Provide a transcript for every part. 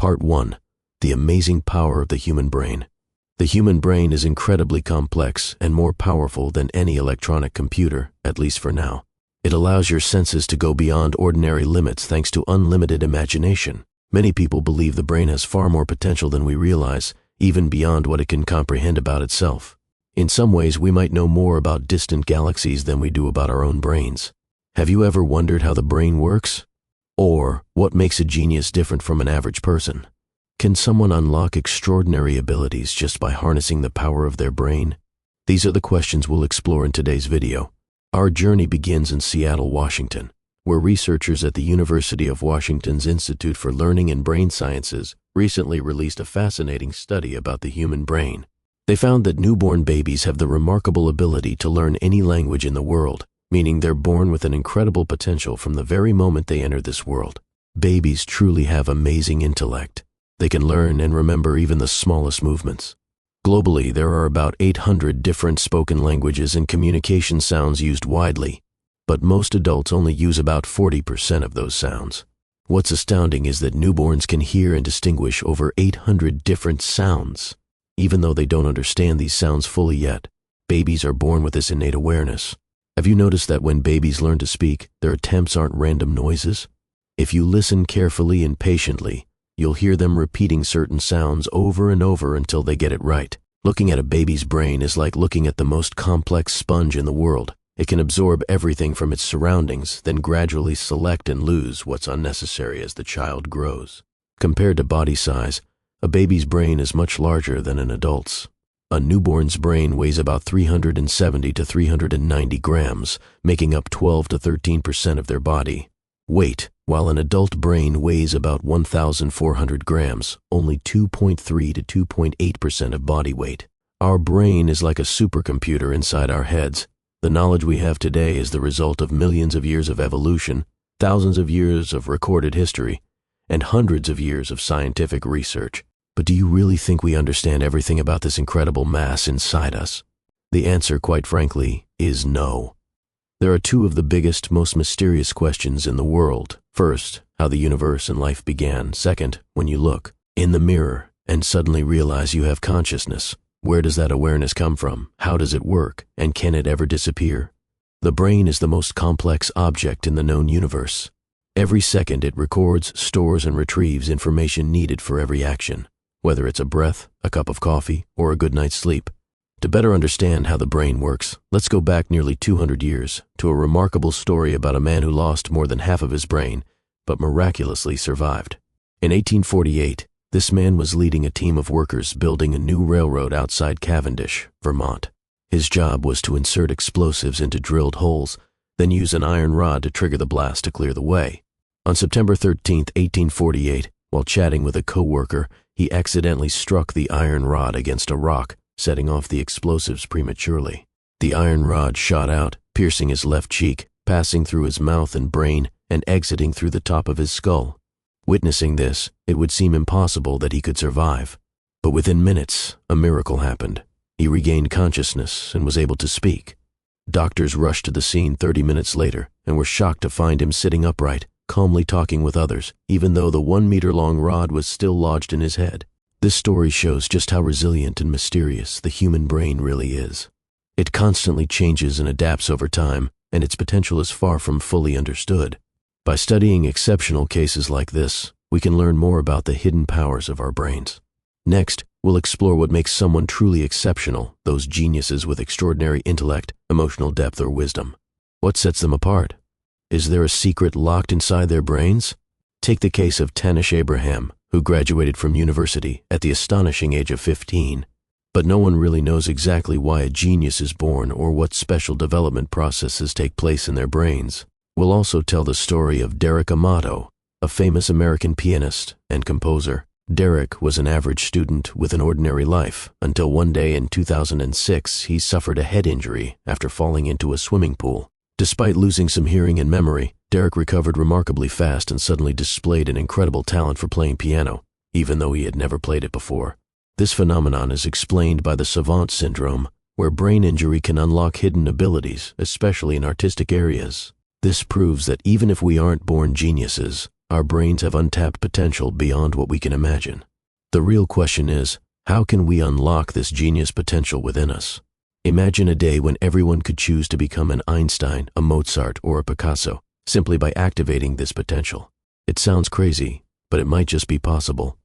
Part 1. The amazing power of the human brain. The human brain is incredibly complex and more powerful than any electronic computer, at least for now. It allows your senses to go beyond ordinary limits thanks to unlimited imagination. Many people believe the brain has far more potential than we realize, even beyond what it can comprehend about itself. In some ways, we might know more about distant galaxies than we do about our own brains. Have you ever wondered how the brain works? Or what makes a genius different from an average person? Can someone unlock extraordinary abilities just by harnessing the power of their brain? These are the questions we'll explore in today's video. Our journey begins in Seattle, Washington, where researchers at the University of Washington's Institute for Learning and Brain Sciences recently released a fascinating study about the human brain. They found that newborn babies have the remarkable ability to learn any language in the world, meaning they're born with an incredible potential from the very moment they enter this world. Babies truly have amazing intellect. They can learn and remember even the smallest movements. Globally, there are about 800 different spoken languages and communication sounds used widely, but most adults only use about 40% of those sounds. What's astounding is that newborns can hear and distinguish over 800 different sounds. Even though they don't understand these sounds fully yet, babies are born with this innate awareness. Have you noticed that when babies learn to speak, their attempts aren't random noises? If you listen carefully and patiently, you'll hear them repeating certain sounds over and over until they get it right. Looking at a baby's brain is like looking at the most complex sponge in the world. It can absorb everything from its surroundings, then gradually select and lose what's unnecessary as the child grows. Compared to body size, a baby's brain is much larger than an adult's. A newborn's brain weighs about 370 to 390 grams, making up 12 to 13% of their body weight, while an adult brain weighs about 1,400 grams, only 2.3 to 2.8% of body weight. Our brain is like a supercomputer inside our heads. The knowledge we have today is the result of millions of years of evolution, thousands of years of recorded history, and hundreds of years of scientific research. But do you really think we understand everything about this incredible mass inside us? The answer, quite frankly, is no. There are two of the biggest, most mysterious questions in the world. First, how the universe and life began. Second, when you look in the mirror and suddenly realize you have consciousness, where does that awareness come from? How does it work? And can it ever disappear? The brain is the most complex object in the known universe. Every second it records, stores, and retrieves information needed for every action, whether it's a breath, a cup of coffee, or a good night's sleep. To better understand how the brain works, let's go back nearly 200 years to a remarkable story about a man who lost more than half of his brain, but miraculously survived. In 1848, this man was leading a team of workers building a new railroad outside Cavendish, Vermont. His job was to insert explosives into drilled holes, then use an iron rod to trigger the blast to clear the way. On September 13, 1848, while chatting with a co-worker, he accidentally struck the iron rod against a rock, setting off the explosives prematurely. The iron rod shot out, piercing his left cheek, passing through his mouth and brain, and exiting through the top of his skull. Witnessing this, it would seem impossible that he could survive. But within minutes, a miracle happened. He regained consciousness and was able to speak. Doctors rushed to the scene 30 minutes later and were shocked to find him sitting upright, calmly talking with others, even though the 1-meter-long rod was still lodged in his head. This story shows just how resilient and mysterious the human brain really is. It constantly changes and adapts over time, and its potential is far from fully understood. By studying exceptional cases like this, we can learn more about the hidden powers of our brains. Next, we'll explore what makes someone truly exceptional, those geniuses with extraordinary intellect, emotional depth, or wisdom. What sets them apart? Is there a secret locked inside their brains? Take the case of Tanish Abraham, who graduated from university at the astonishing age of 15. But no one really knows exactly why a genius is born or what special development processes take place in their brains. We'll also tell the story of Derek Amato, a famous American pianist and composer. Derek was an average student with an ordinary life until one day in 2006 he suffered a head injury after falling into a swimming pool. Despite losing some hearing and memory, Derek recovered remarkably fast and suddenly displayed an incredible talent for playing piano, even though he had never played it before. This phenomenon is explained by the Savant syndrome, where brain injury can unlock hidden abilities, especially in artistic areas. This proves that even if we aren't born geniuses, our brains have untapped potential beyond what we can imagine. The real question is, how can we unlock this genius potential within us? Imagine a day when everyone could choose to become an Einstein, a Mozart, or a Picasso, simply by activating this potential. It sounds crazy, but it might just be possible.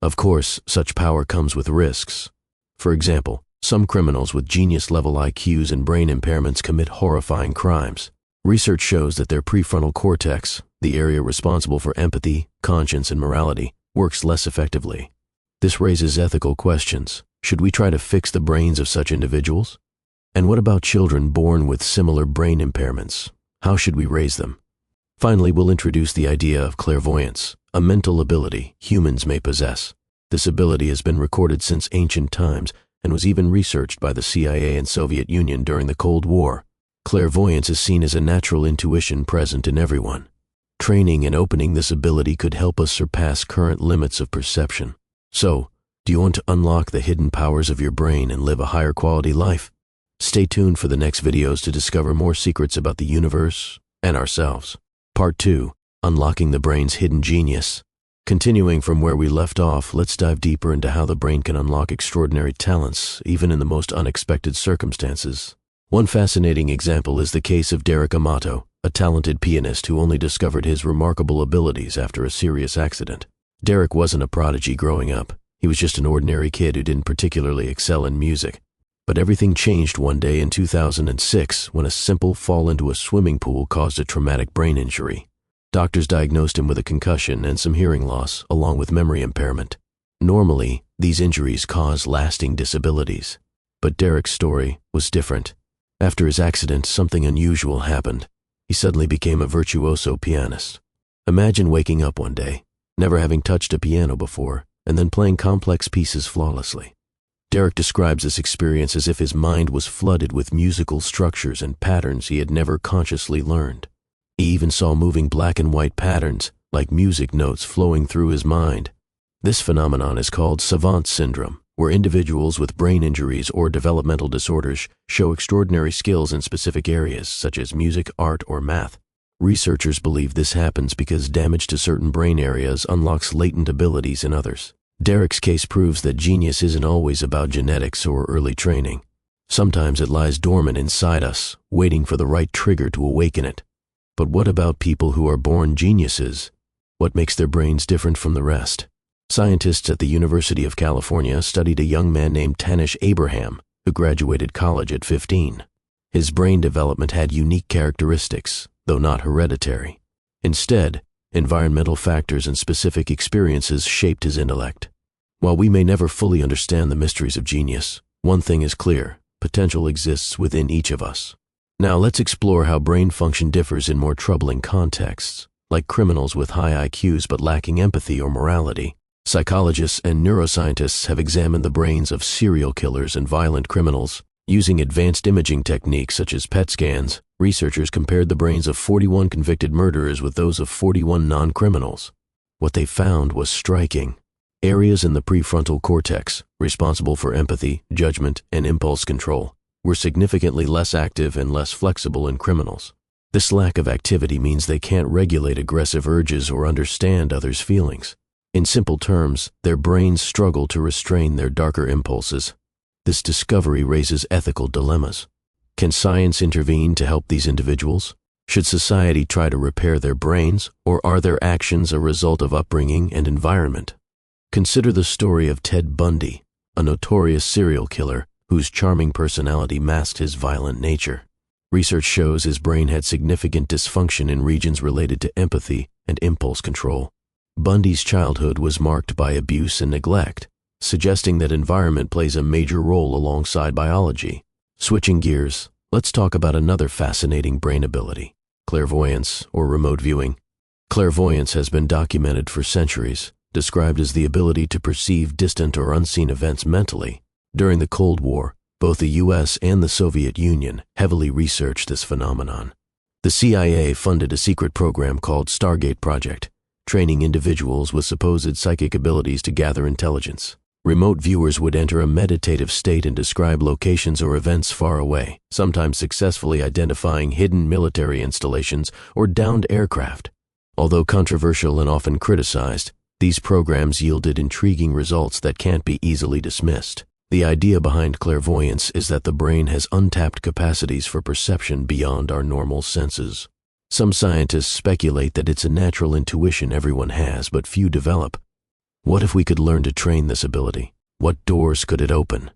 Of course, such power comes with risks. For example, some criminals with genius-level IQs and brain impairments commit horrifying crimes. Research shows that their prefrontal cortex, the area responsible for empathy, conscience, and morality, works less effectively. This raises ethical questions. Should we try to fix the brains of such individuals? And what about children born with similar brain impairments? How should we raise them? Finally, we'll introduce the idea of clairvoyance, a mental ability humans may possess. This ability has been recorded since ancient times and was even researched by the CIA and Soviet Union during the Cold War. Clairvoyance is seen as a natural intuition present in everyone. Training and opening this ability could help us surpass current limits of perception. So, do you want to unlock the hidden powers of your brain and live a higher quality life? Stay tuned for the next videos to discover more secrets about the universe and ourselves. Part 2, Unlocking the Brain's Hidden Genius. Continuing from where we left off, let's dive deeper into how the brain can unlock extraordinary talents, even in the most unexpected circumstances. One fascinating example is the case of Derek Amato, a talented pianist who only discovered his remarkable abilities after a serious accident. Derek wasn't a prodigy growing up. He was just an ordinary kid who didn't particularly excel in music. But everything changed one day in 2006 when a simple fall into a swimming pool caused a traumatic brain injury. Doctors diagnosed him with a concussion and some hearing loss, along with memory impairment. Normally, these injuries cause lasting disabilities. But Derek's story was different. After his accident, something unusual happened. He suddenly became a virtuoso pianist. Imagine waking up one day, never having touched a piano before, and then playing complex pieces flawlessly. Derek describes this experience as if his mind was flooded with musical structures and patterns he had never consciously learned. He even saw moving black and white patterns, like music notes flowing through his mind. This phenomenon is called Savant syndrome, where individuals with brain injuries or developmental disorders show extraordinary skills in specific areas, such as music, art, or math. Researchers believe this happens because damage to certain brain areas unlocks latent abilities in others. Derek's case proves that genius isn't always about genetics or early training. Sometimes it lies dormant inside us, waiting for the right trigger to awaken it. But what about people who are born geniuses? What makes their brains different from the rest? Scientists at the University of California studied a young man named Tanish Abraham, who graduated college at 15. His brain development had unique characteristics, though not hereditary. Instead, environmental factors and specific experiences shaped his intellect. While we may never fully understand the mysteries of genius, one thing is clear: potential exists within each of us. Now let's explore how brain function differs in more troubling contexts, like criminals with high IQs but lacking empathy or morality. Psychologists and neuroscientists have examined the brains of serial killers and violent criminals. Using advanced imaging techniques such as PET scans, researchers compared the brains of 41 convicted murderers with those of 41 non-criminals. What they found was striking. Areas in the prefrontal cortex, responsible for empathy, judgment, and impulse control, were significantly less active and less flexible in criminals. This lack of activity means they can't regulate aggressive urges or understand others' feelings. In simple terms, their brains struggle to restrain their darker impulses. This discovery raises ethical dilemmas. Can science intervene to help these individuals? Should society try to repair their brains, or are their actions a result of upbringing and environment? Consider the story of Ted Bundy, a notorious serial killer whose charming personality masked his violent nature. Research shows his brain had significant dysfunction in regions related to empathy and impulse control. Bundy's childhood was marked by abuse and neglect, suggesting that environment plays a major role alongside biology. Switching gears, let's talk about another fascinating brain ability: clairvoyance or remote viewing. Clairvoyance has been documented for centuries, described as the ability to perceive distant or unseen events mentally. During the Cold War, both the US and the Soviet Union heavily researched this phenomenon. The CIA funded a secret program called Stargate Project, training individuals with supposed psychic abilities to gather intelligence. Remote viewers would enter a meditative state and describe locations or events far away, sometimes successfully identifying hidden military installations or downed aircraft. Although controversial and often criticized, these programs yielded intriguing results that can't be easily dismissed. The idea behind clairvoyance is that the brain has untapped capacities for perception beyond our normal senses. Some scientists speculate that it's a natural intuition everyone has, but few develop. What if we could learn to train this ability? What doors could it open?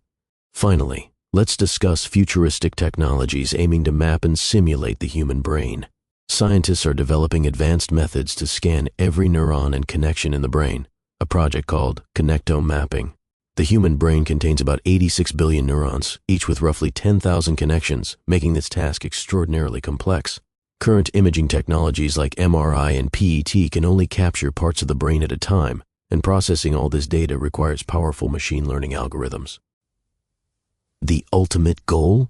Finally, let's discuss futuristic technologies aiming to map and simulate the human brain. Scientists are developing advanced methods to scan every neuron and connection in the brain, a project called connectome mapping. The human brain contains about 86 billion neurons, each with roughly 10,000 connections, making this task extraordinarily complex. Current imaging technologies like MRI and PET can only capture parts of the brain at a time, and processing all this data requires powerful machine learning algorithms. The ultimate goal?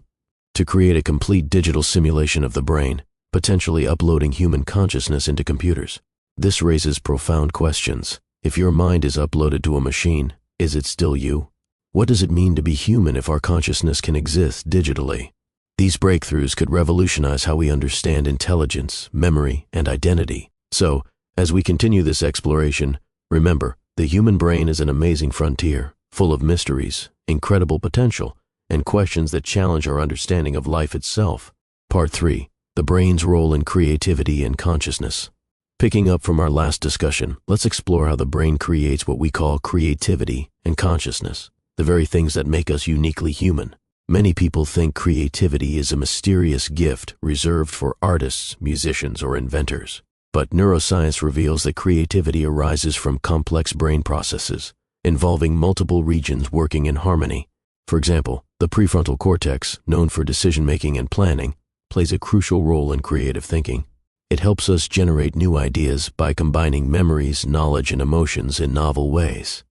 To create a complete digital simulation of the brain, potentially uploading human consciousness into computers. This raises profound questions. If your mind is uploaded to a machine, is it still you? What does it mean to be human if our consciousness can exist digitally? These breakthroughs could revolutionize how we understand intelligence, memory, and identity. So, as we continue this exploration, remember, the human brain is an amazing frontier, full of mysteries, incredible potential, and questions that challenge our understanding of life itself. Part 3. The brain's role in creativity and consciousness. Picking up from our last discussion, let's explore how the brain creates what we call creativity and consciousness, the very things that make us uniquely human. Many people think creativity is a mysterious gift reserved for artists, musicians, or inventors. But neuroscience reveals that creativity arises from complex brain processes, involving multiple regions working in harmony. For example, the prefrontal cortex, known for decision-making and planning, plays a crucial role in creative thinking. It helps us generate new ideas by combining memories, knowledge, and emotions in novel ways.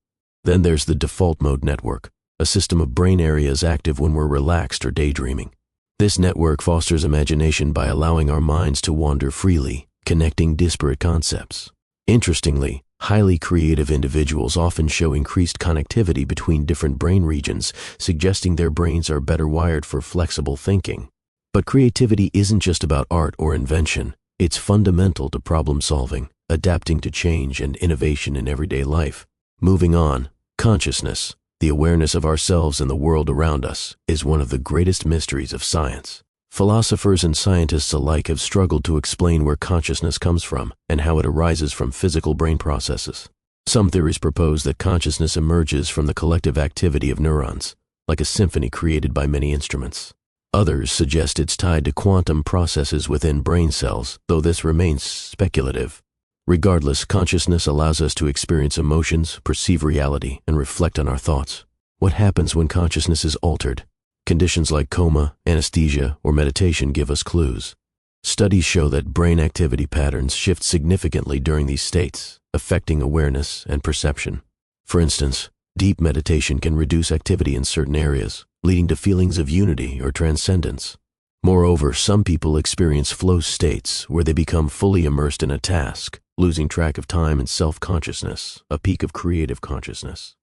Then there's the default mode network, a system of brain areas active when we're relaxed or daydreaming. This network fosters imagination by allowing our minds to wander freely, connecting disparate concepts. Interestingly, highly creative individuals often show increased connectivity between different brain regions, suggesting their brains are better wired for flexible thinking. But creativity isn't just about art or invention. It's fundamental to problem solving, adapting to change, and innovation in everyday life. Moving on, consciousness, the awareness of ourselves and the world around us, is one of the greatest mysteries of science. Philosophers and scientists alike have struggled to explain where consciousness comes from and how it arises from physical brain processes. Some theories propose that consciousness emerges from the collective activity of neurons, like a symphony created by many instruments. Others suggest it's tied to quantum processes within brain cells, though this remains speculative. Regardless, consciousness allows us to experience emotions, perceive reality, and reflect on our thoughts. What happens when consciousness is altered? Conditions like coma, anesthesia, or meditation give us clues. Studies show that brain activity patterns shift significantly during these states, affecting awareness and perception. For instance, deep meditation can reduce activity in certain areas, leading to feelings of unity or transcendence. Moreover, some people experience flow states where they become fully immersed in a task, losing track of time and self-consciousness, a peak of creative consciousness.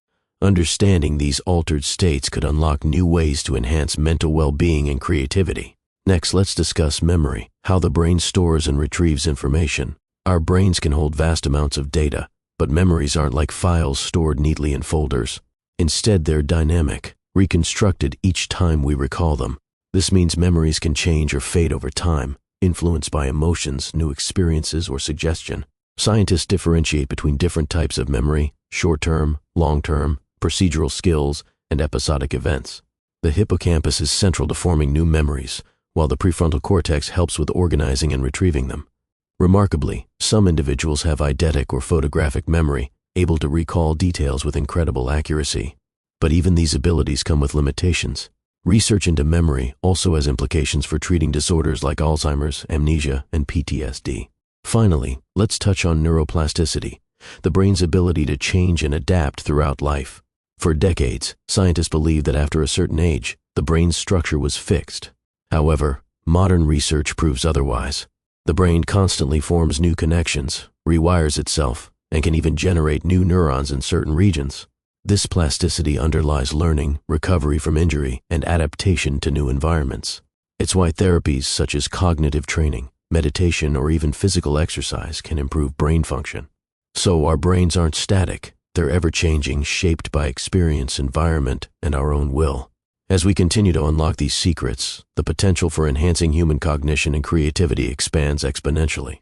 Understanding these altered states could unlock new ways to enhance mental well-being and creativity. Next, let's discuss memory, how the brain stores and retrieves information. Our brains can hold vast amounts of data, but memories aren't like files stored neatly in folders. Instead, they're dynamic, reconstructed each time we recall them. This means memories can change or fade over time, influenced by emotions, new experiences, or suggestion. Scientists differentiate between different types of memory: short-term, long-term, procedural skills, and episodic events. The hippocampus is central to forming new memories, while the prefrontal cortex helps with organizing and retrieving them. Remarkably, some individuals have eidetic or photographic memory, able to recall details with incredible accuracy. But even these abilities come with limitations. Research into memory also has implications for treating disorders like Alzheimer's, amnesia, and PTSD. Finally, let's touch on neuroplasticity, the brain's ability to change and adapt throughout life. For decades, scientists believed that after a certain age, the brain's structure was fixed. However, modern research proves otherwise. The brain constantly forms new connections, rewires itself, and can even generate new neurons in certain regions. This plasticity underlies learning, recovery from injury, and adaptation to new environments. It's why therapies such as cognitive training, meditation, or even physical exercise can improve brain function. So our brains aren't static. They're ever-changing, shaped by experience, environment, and our own will. As we continue to unlock these secrets, the potential for enhancing human cognition and creativity expands exponentially.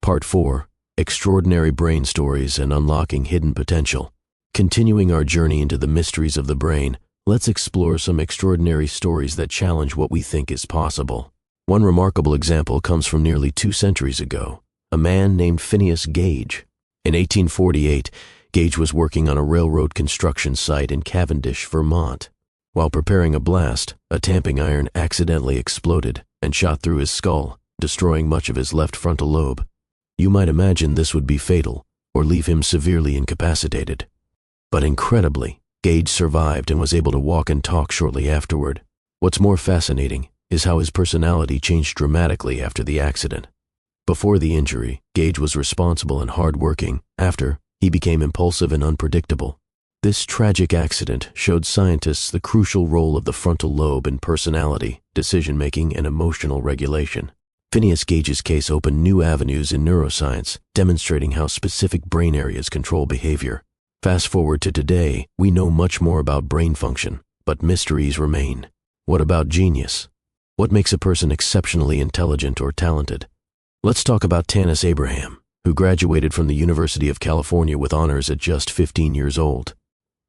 Part 4. Extraordinary Brain Stories and Unlocking Hidden Potential. Continuing our journey into the mysteries of the brain, let's explore some extraordinary stories that challenge what we think is possible. One remarkable example comes from nearly 2 centuries ago, a man named Phineas Gage. In 1848, Gage was working on a railroad construction site in Cavendish, Vermont. While preparing a blast, a tamping iron accidentally exploded and shot through his skull, destroying much of his left frontal lobe. You might imagine this would be fatal, or leave him severely incapacitated. But incredibly, Gage survived and was able to walk and talk shortly afterward. What's more fascinating is how his personality changed dramatically after the accident. Before the injury, Gage was responsible and hard-working. After, he became impulsive and unpredictable. This tragic accident showed scientists the crucial role of the frontal lobe in personality, decision-making, and emotional regulation. Phineas Gage's case opened new avenues in neuroscience, demonstrating how specific brain areas control behavior. Fast forward to today, we know much more about brain function, but mysteries remain. What about genius? What makes a person exceptionally intelligent or talented? Let's talk about Tanis Abraham, who graduated from the University of California with honors at just 15 years old.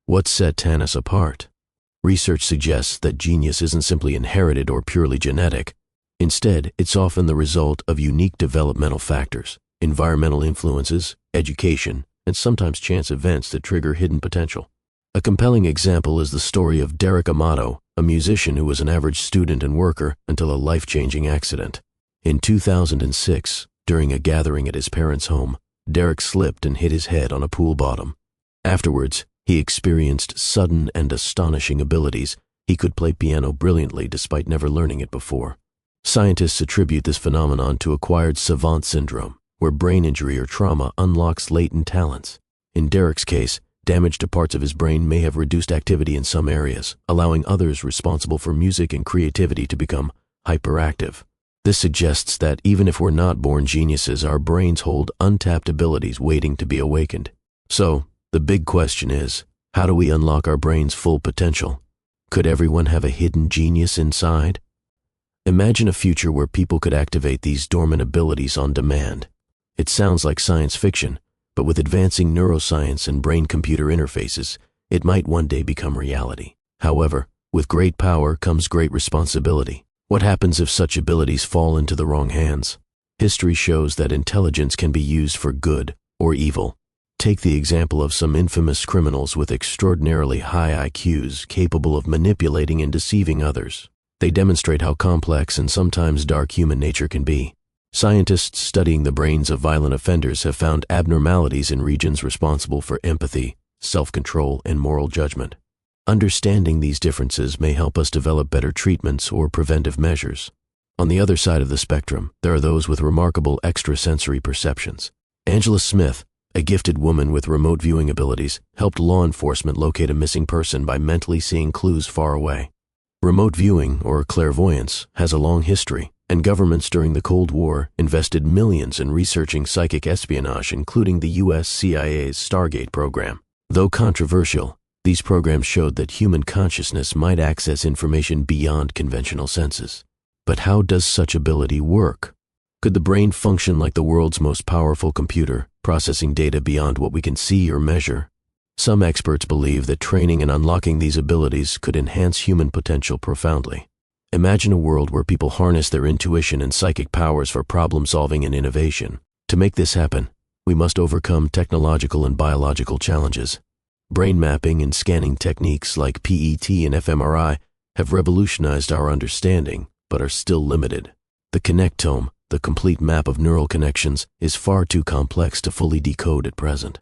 What set Tanis apart? Research suggests that genius isn't simply inherited or purely genetic. Instead, it's often the result of unique developmental factors, environmental influences, education, and sometimes chance events that trigger hidden potential. A compelling example is the story of Derek Amato, a musician who was an average student and worker until a life-changing accident. In 2006, during a gathering at his parents' home, Derek slipped and hit his head on a pool bottom. Afterwards, he experienced sudden and astonishing abilities. He could play piano brilliantly despite never learning it before. Scientists attribute this phenomenon to acquired Savant syndrome, where brain injury or trauma unlocks latent talents. In Derek's case, damage to parts of his brain may have reduced activity in some areas, allowing others responsible for music and creativity to become hyperactive. This suggests that even if we're not born geniuses, our brains hold untapped abilities waiting to be awakened. So, the big question is, how do we unlock our brain's full potential? Could everyone have a hidden genius inside? Imagine a future where people could activate these dormant abilities on demand. It sounds like science fiction, but with advancing neuroscience and brain-computer interfaces, it might one day become reality. However, with great power comes great responsibility. What happens if such abilities fall into the wrong hands? History shows that intelligence can be used for good or evil. Take the example of some infamous criminals with extraordinarily high IQs capable of manipulating and deceiving others. They demonstrate how complex and sometimes dark human nature can be. Scientists studying the brains of violent offenders have found abnormalities in regions responsible for empathy, self-control, and moral judgment. Understanding these differences may help us develop better treatments or preventive measures. On the other side of the spectrum, there are those with remarkable extrasensory perceptions. Angela Smith, a gifted woman with remote viewing abilities, helped law enforcement locate a missing person by mentally seeing clues far away. Remote viewing, or clairvoyance, has a long history, and governments during the Cold War invested millions in researching psychic espionage, including the U.S. CIA's Stargate program. Though controversial, these programs showed that human consciousness might access information beyond conventional senses. But how does such ability work? Could the brain function like the world's most powerful computer, processing data beyond what we can see or measure? Some experts believe that training and unlocking these abilities could enhance human potential profoundly. Imagine a world where people harness their intuition and psychic powers for problem-solving and innovation. To make this happen, we must overcome technological and biological challenges. Brain mapping and scanning techniques like PET and fMRI have revolutionized our understanding, but are still limited. The connectome, the complete map of neural connections, is far too complex to fully decode at present.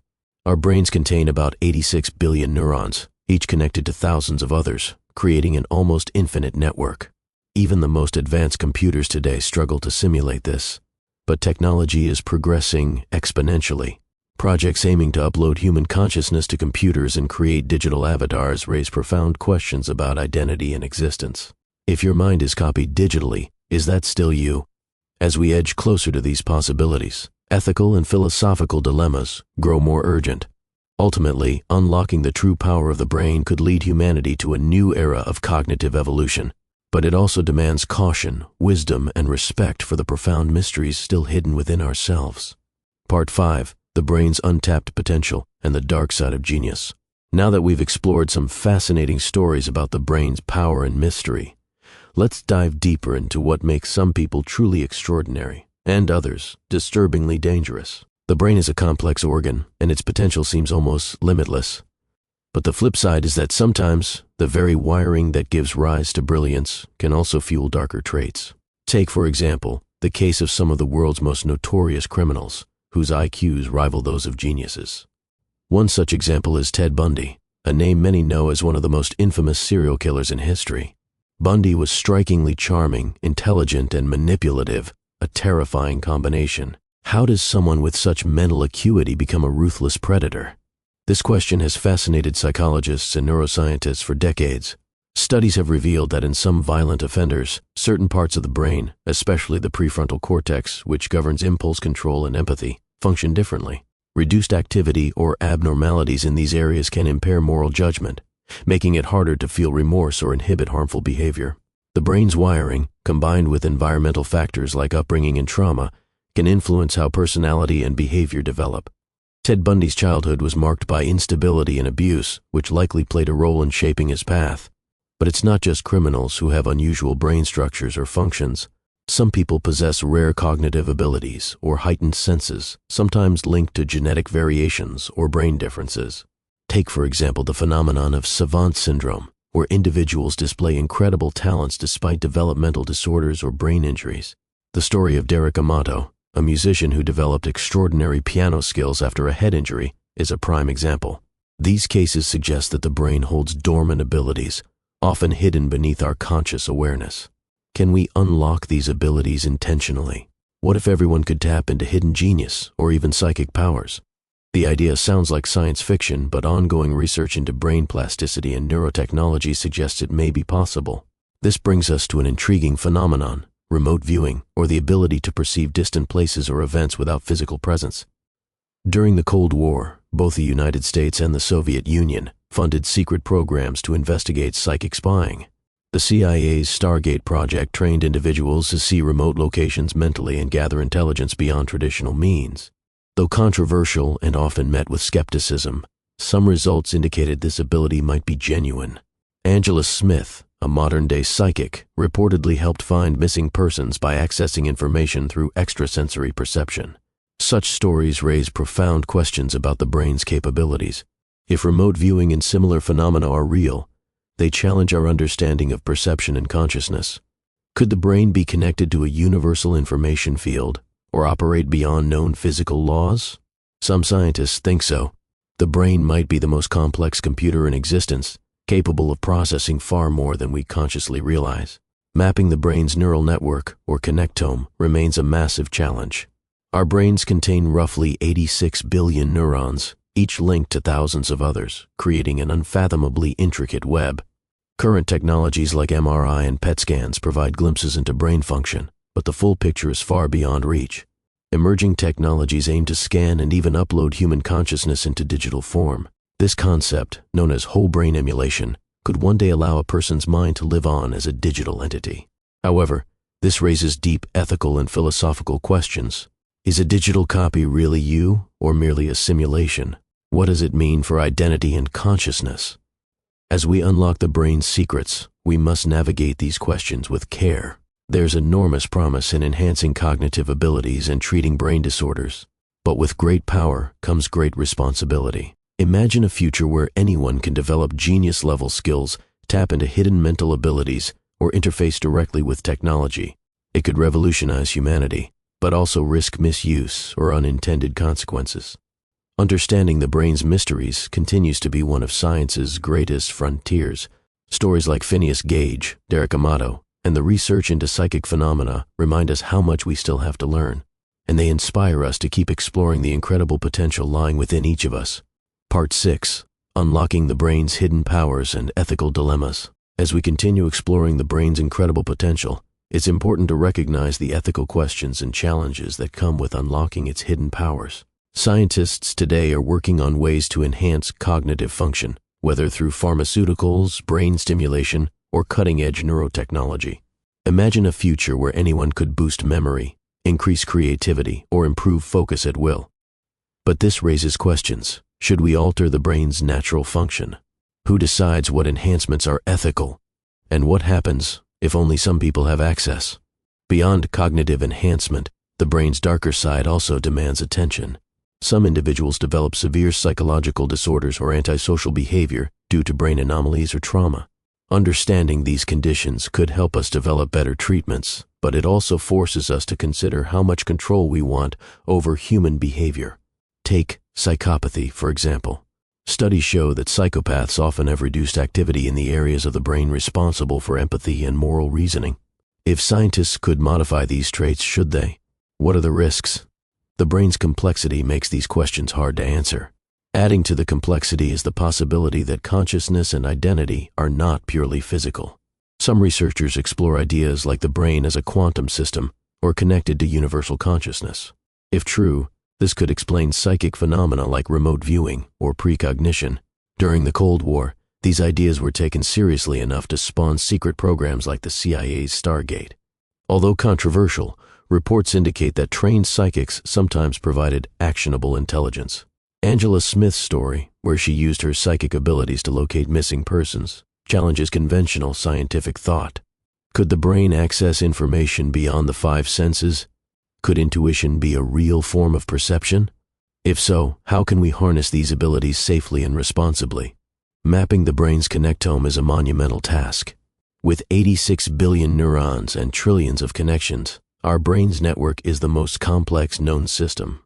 Our brains contain about 86 billion neurons, each connected to thousands of others, creating an almost infinite network. Even the most advanced computers today struggle to simulate this. But technology is progressing exponentially. Projects aiming to upload human consciousness to computers and create digital avatars raise profound questions about identity and existence. If your mind is copied digitally, is that still you? As we edge closer to these possibilities, ethical and philosophical dilemmas grow more urgent. Ultimately, unlocking the true power of the brain could lead humanity to a new era of cognitive evolution, but it also demands caution, wisdom, and respect for the profound mysteries still hidden within ourselves. Part 5. The brain's untapped potential and the dark side of genius. Now that we've explored some fascinating stories about the brain's power and mystery, let's dive deeper into what makes some people truly extraordinary and others disturbingly dangerous. The brain is a complex organ, and its potential seems almost limitless. But the flip side is that sometimes the very wiring that gives rise to brilliance can also fuel darker traits. Take, for example, the case of some of the world's most notorious criminals, whose IQs rival those of geniuses. One such example is Ted Bundy, a name many know as one of the most infamous serial killers in history. Bundy was strikingly charming, intelligent, and manipulative, a terrifying combination. How does someone with such mental acuity become a ruthless predator? This question has fascinated psychologists and neuroscientists for decades. Studies have revealed that in some violent offenders, certain parts of the brain, especially the prefrontal cortex, which governs impulse control and empathy, function differently. Reduced activity or abnormalities in these areas can impair moral judgment, making it harder to feel remorse or inhibit harmful behavior. The brain's wiring, combined with environmental factors like upbringing and trauma, can influence how personality and behavior develop. Ted Bundy's childhood was marked by instability and abuse, which likely played a role in shaping his path. But it's not just criminals who have unusual brain structures or functions. Some people possess rare cognitive abilities or heightened senses, sometimes linked to genetic variations or brain differences. Take, for example, the phenomenon of Savant syndrome, where individuals display incredible talents despite developmental disorders or brain injuries. The story of Derek Amato, a musician who developed extraordinary piano skills after a head injury, is a prime example. These cases suggest that the brain holds dormant abilities, often hidden beneath our conscious awareness. Can we unlock these abilities intentionally? What if everyone could tap into hidden genius or even psychic powers? The idea sounds like science fiction, but ongoing research into brain plasticity and neurotechnology suggests it may be possible. This brings us to an intriguing phenomenon: remote viewing, or the ability to perceive distant places or events without physical presence. During the Cold War, both the United States and the Soviet Union funded secret programs to investigate psychic spying. The CIA's Stargate project trained individuals to see remote locations mentally and gather intelligence beyond traditional means. Though controversial and often met with skepticism, some results indicated this ability might be genuine. Angela Smith, a modern-day psychic, reportedly helped find missing persons by accessing information through extrasensory perception. Such stories raise profound questions about the brain's capabilities. If remote viewing and similar phenomena are real, they challenge our understanding of perception and consciousness. Could the brain be connected to a universal information field, or operate beyond known physical laws? Some scientists think so. The brain might be the most complex computer in existence, capable of processing far more than we consciously realize. Mapping the brain's neural network, or connectome, remains a massive challenge. Our brains contain roughly 86 billion neurons, each linked to thousands of others, creating an unfathomably intricate web. Current technologies like MRI and PET scans provide glimpses into brain function, but the full picture is far beyond reach. Emerging technologies aim to scan and even upload human consciousness into digital form. This concept, known as whole brain emulation, could one day allow a person's mind to live on as a digital entity. However, this raises deep ethical and philosophical questions. Is a digital copy really you, or merely a simulation? What does it mean for identity and consciousness? As we unlock the brain's secrets, we must navigate these questions with care. There's enormous promise in enhancing cognitive abilities and treating brain disorders. But with great power comes great responsibility. Imagine a future where anyone can develop genius-level skills, tap into hidden mental abilities, or interface directly with technology. It could revolutionize humanity, but also risk misuse or unintended consequences. Understanding the brain's mysteries continues to be one of science's greatest frontiers. Stories like Phineas Gage, Derek Amato, and the research into psychic phenomena remind us how much we still have to learn, and they inspire us to keep exploring the incredible potential lying within each of us. Part 6. Unlocking the brain's hidden powers and ethical dilemmas. As we continue exploring the brain's incredible potential, it's important to recognize the ethical questions and challenges that come with unlocking its hidden powers. Scientists today are working on ways to enhance cognitive function, whether through pharmaceuticals, brain stimulation, or cutting-edge neurotechnology. Imagine a future where anyone could boost memory, increase creativity, or improve focus at will. But this raises questions. Should we alter the brain's natural function? Who decides what enhancements are ethical? And what happens if only some people have access? Beyond cognitive enhancement, the brain's darker side also demands attention. Some individuals develop severe psychological disorders or antisocial behavior due to brain anomalies or trauma. Understanding these conditions could help us develop better treatments, but it also forces us to consider how much control we want over human behavior. Take psychopathy, for example. Studies show that psychopaths often have reduced activity in the areas of the brain responsible for empathy and moral reasoning. If scientists could modify these traits, should they? What are the risks? The brain's complexity makes these questions hard to answer. Adding to the complexity is the possibility that consciousness and identity are not purely physical. Some researchers explore ideas like the brain as a quantum system or connected to universal consciousness. If true, this could explain psychic phenomena like remote viewing or precognition. During the Cold War, these ideas were taken seriously enough to spawn secret programs like the CIA's Stargate. Although controversial, reports indicate that trained psychics sometimes provided actionable intelligence. Angela Smith's story, where she used her psychic abilities to locate missing persons, challenges conventional scientific thought. Could the brain access information beyond the five senses? Could intuition be a real form of perception? If so, how can we harness these abilities safely and responsibly? Mapping the brain's connectome is a monumental task. With 86 billion neurons and trillions of connections, our brain's network is the most complex known system.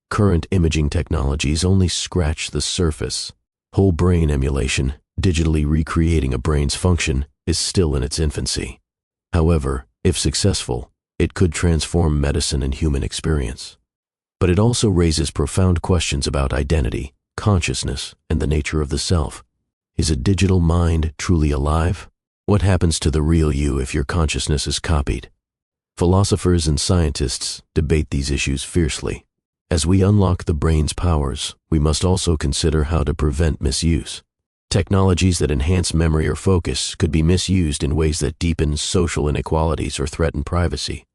Current imaging technologies only scratch the surface. Whole brain emulation, digitally recreating a brain's function, is still in its infancy. However, if successful, it could transform medicine and human experience. But it also raises profound questions about identity, consciousness, and the nature of the self. Is a digital mind truly alive? What happens to the real you if your consciousness is copied? Philosophers and scientists debate these issues fiercely. As we unlock the brain's powers, we must also consider how to prevent misuse. Technologies that enhance memory or focus could be misused in ways that deepen social inequalities or threaten privacy.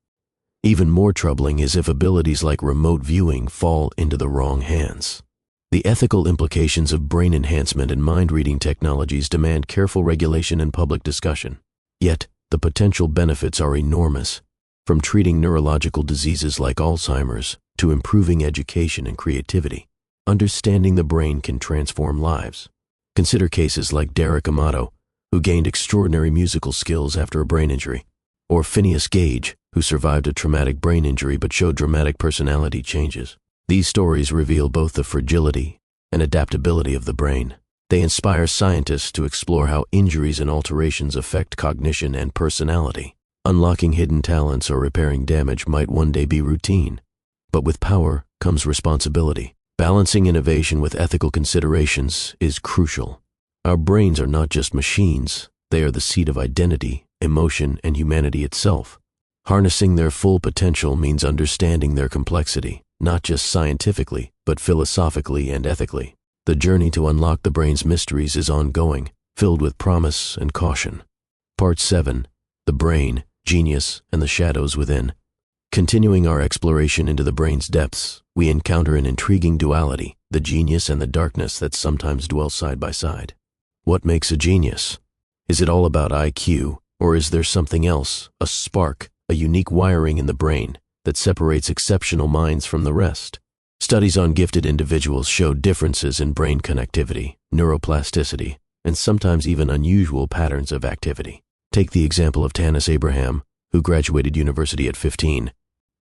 Even more troubling is if abilities like remote viewing fall into the wrong hands. The ethical implications of brain enhancement and mind-reading technologies demand careful regulation and public discussion. Yet, the potential benefits are enormous. From treating neurological diseases like Alzheimer's to improving education and creativity, understanding the brain can transform lives. Consider cases like Derek Amato, who gained extraordinary musical skills after a brain injury, or Phineas Gage, who survived a traumatic brain injury but showed dramatic personality changes. These stories reveal both the fragility and adaptability of the brain. They inspire scientists to explore how injuries and alterations affect cognition and personality. Unlocking hidden talents or repairing damage might one day be routine. But with power comes responsibility. Balancing innovation with ethical considerations is crucial. Our brains are not just machines, they are the seat of identity, emotion, and humanity itself. Harnessing their full potential means understanding their complexity, not just scientifically, but philosophically and ethically. The journey to unlock the brain's mysteries is ongoing, filled with promise and caution. Part 7. The Brain, Genius, and the Shadows Within. Continuing our exploration into the brain's depths, we encounter an intriguing duality, the genius and the darkness that sometimes dwell side by side. What makes a genius? Is it all about IQ, or is there something else, a spark, a unique wiring in the brain that separates exceptional minds from the rest? Studies on gifted individuals show differences in brain connectivity, neuroplasticity, and sometimes even unusual patterns of activity. Take the example of Tanis Abraham, who graduated university at 15.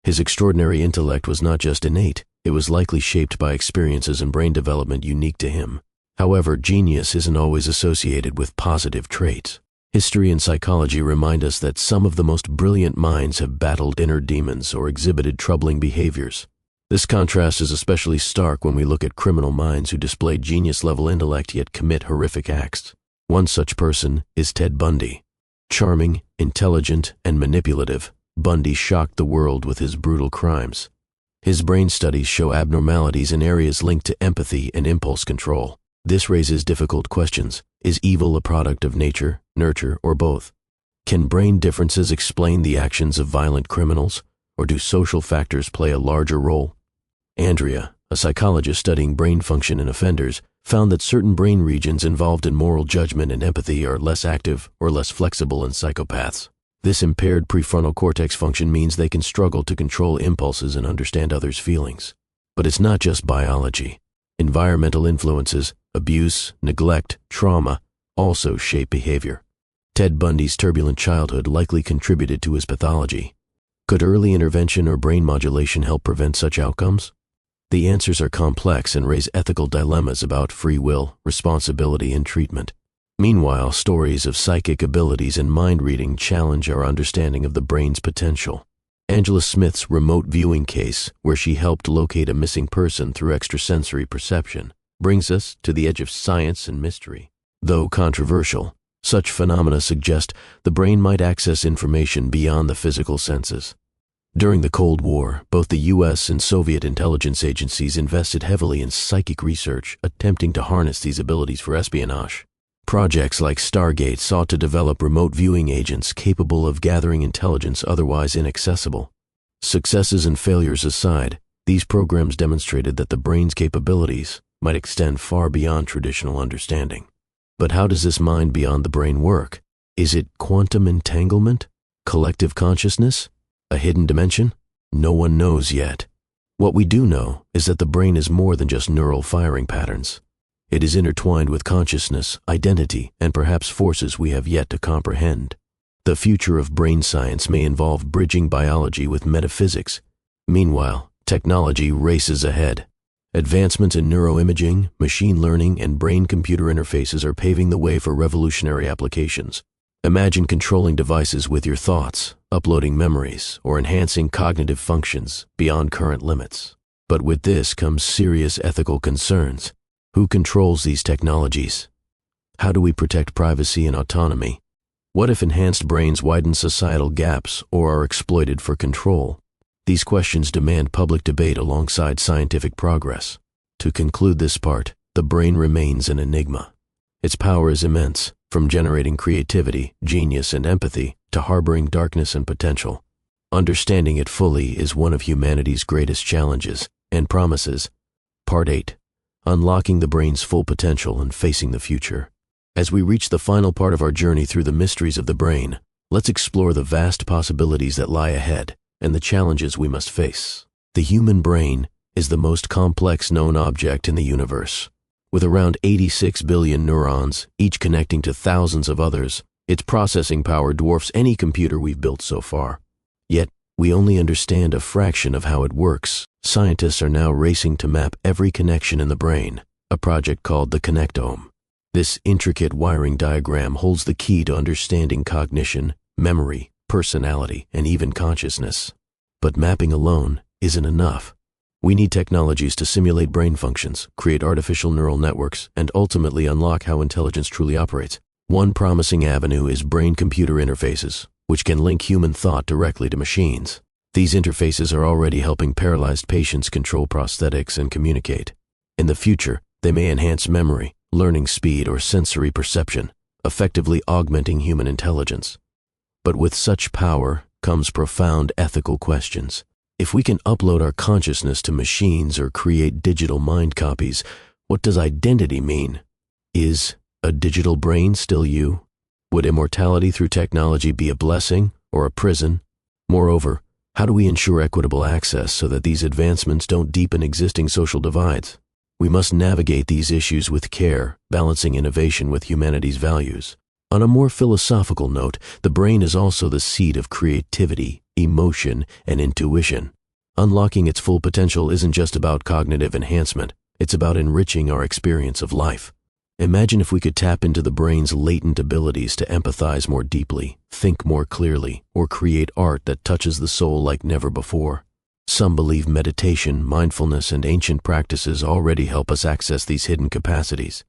His extraordinary intellect was not just innate, it was likely shaped by experiences and brain development unique to him. However, genius isn't always associated with positive traits. History and psychology remind us that some of the most brilliant minds have battled inner demons or exhibited troubling behaviors. This contrast is especially stark when we look at criminal minds who display genius-level intellect yet commit horrific acts. One such person is Ted Bundy. Charming, intelligent, and manipulative, Bundy shocked the world with his brutal crimes. His brain studies show abnormalities in areas linked to empathy and impulse control. This raises difficult questions. Is evil a product of nature, nurture, or both? Can brain differences explain the actions of violent criminals, or do social factors play a larger role? Andrea, a psychologist studying brain function in offenders, found that certain brain regions involved in moral judgment and empathy are less active or less flexible in psychopaths. This impaired prefrontal cortex function means they can struggle to control impulses and understand others' feelings. But it's not just biology. Environmental influences, abuse, neglect, trauma also shape behavior. Ted Bundy's turbulent childhood likely contributed to his pathology. Could early intervention or brain modulation help prevent such outcomes? The answers are complex and raise ethical dilemmas about free will, responsibility, and treatment. Meanwhile, stories of psychic abilities and mind reading challenge our understanding of the brain's potential. Angela Smith's remote viewing case, where she helped locate a missing person through extrasensory perception, brings us to the edge of science and mystery. Though controversial, such phenomena suggest the brain might access information beyond the physical senses. During the Cold War, both the U.S. and Soviet intelligence agencies invested heavily in psychic research, attempting to harness these abilities for espionage. Projects like Stargate sought to develop remote viewing agents capable of gathering intelligence otherwise inaccessible. Successes and failures aside, these programs demonstrated that the brain's capabilities might extend far beyond traditional understanding. But how does this mind beyond the brain work? Is it quantum entanglement? Collective consciousness? A hidden dimension? No one knows yet. What we do know is that the brain is more than just neural firing patterns. It is intertwined with consciousness, identity, and perhaps forces we have yet to comprehend. The future of brain science may involve bridging biology with metaphysics. Meanwhile, technology races ahead. Advancements in neuroimaging, machine learning, and brain-computer interfaces are paving the way for revolutionary applications. Imagine controlling devices with your thoughts, uploading memories, or enhancing cognitive functions beyond current limits. But with this comes serious ethical concerns. Who controls these technologies? How do we protect privacy and autonomy? What if enhanced brains widen societal gaps or are exploited for control? These questions demand public debate alongside scientific progress. To conclude this part, the brain remains an enigma. Its power is immense, from generating creativity, genius, and empathy to harboring darkness and potential. Understanding it fully is one of humanity's greatest challenges and promises. Part 8. Unlocking the brain's full potential and facing the future. As we reach the final part of our journey through the mysteries of the brain, let's explore the vast possibilities that lie ahead and the challenges we must face. The human brain is the most complex known object in the universe. With around 86 billion neurons, each connecting to thousands of others, its processing power dwarfs any computer we've built so far. Yet, we only understand a fraction of how it works. Scientists are now racing to map every connection in the brain, a project called the Connectome. This intricate wiring diagram holds the key to understanding cognition, memory, personality, and even consciousness. But mapping alone isn't enough. We need technologies to simulate brain functions, create artificial neural networks, and ultimately unlock how intelligence truly operates. One promising avenue is brain-computer interfaces, which can link human thought directly to machines. These interfaces are already helping paralyzed patients control prosthetics and communicate. In the future, they may enhance memory, learning speed, or sensory perception, effectively augmenting human intelligence. But with such power comes profound ethical questions. If we can upload our consciousness to machines or create digital mind copies, what does identity mean? Is a digital brain still you? Would immortality through technology be a blessing or a prison? Moreover, how do we ensure equitable access so that these advancements don't deepen existing social divides? We must navigate these issues with care, balancing innovation with humanity's values. On a more philosophical note, the brain is also the seat of creativity, emotion, and intuition. Unlocking its full potential isn't just about cognitive enhancement, it's about enriching our experience of life. Imagine if we could tap into the brain's latent abilities to empathize more deeply, think more clearly, or create art that touches the soul like never before. Some believe meditation, mindfulness, and ancient practices already help us access these hidden capacities.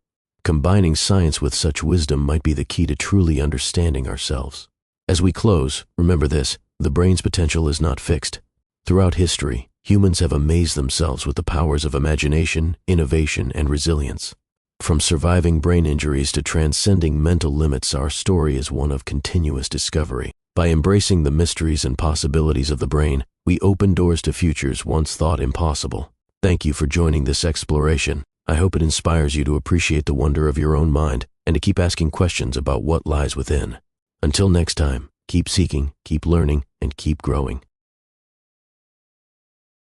Combining science with such wisdom might be the key to truly understanding ourselves. As we close, remember this: the brain's potential is not fixed. Throughout history, humans have amazed themselves with the powers of imagination, innovation, and resilience. From surviving brain injuries to transcending mental limits, our story is one of continuous discovery. By embracing the mysteries and possibilities of the brain, we open doors to futures once thought impossible. Thank you for joining this exploration. I hope it inspires you to appreciate the wonder of your own mind and to keep asking questions about what lies within. Until next time, keep seeking, keep learning, and keep growing.